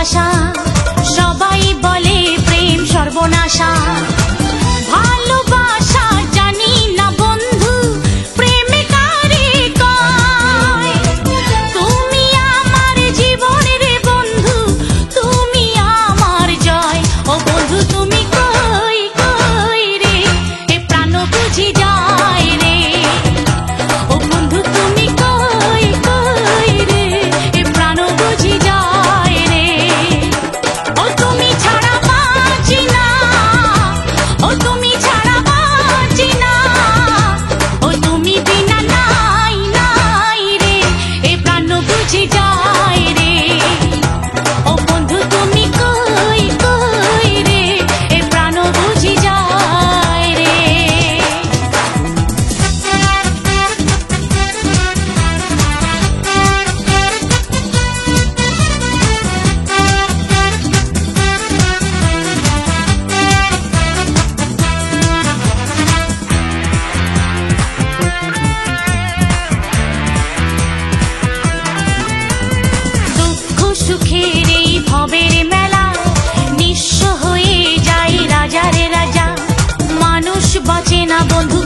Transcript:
ভালোবাসা, সবাই বলে প্রেম সর্বনাশা। ভালোবাসা জানি না বন্ধু, প্রেমে কারে কয়। তুমি আমার জীবনের বন্ধু, তুমি আমার জয়। ও বন্ধু তুমি কই কই রে, এ প্রাণ বুঝি যায় রে। ও বন্ধু তুমি কই কই রে, এ প্রাণ বুঝি যায় রে। ও তুমি ছাড়া বাঁচি না, ও তুমি ছাড়া বাঁচি না, ও তুমি বিনা নাই নাই রে, এ প্রাণ বুঝি যায় রে। ও বন্ধু তুমি কই কই রে, এ প্রাণ বুঝি যায় রে। দুঃখ সুখের এই ভবের মেলা, নিঃস্ব হয়ে যায় রাজারে রাজা। মানুষ বাঁচে না বন্ধু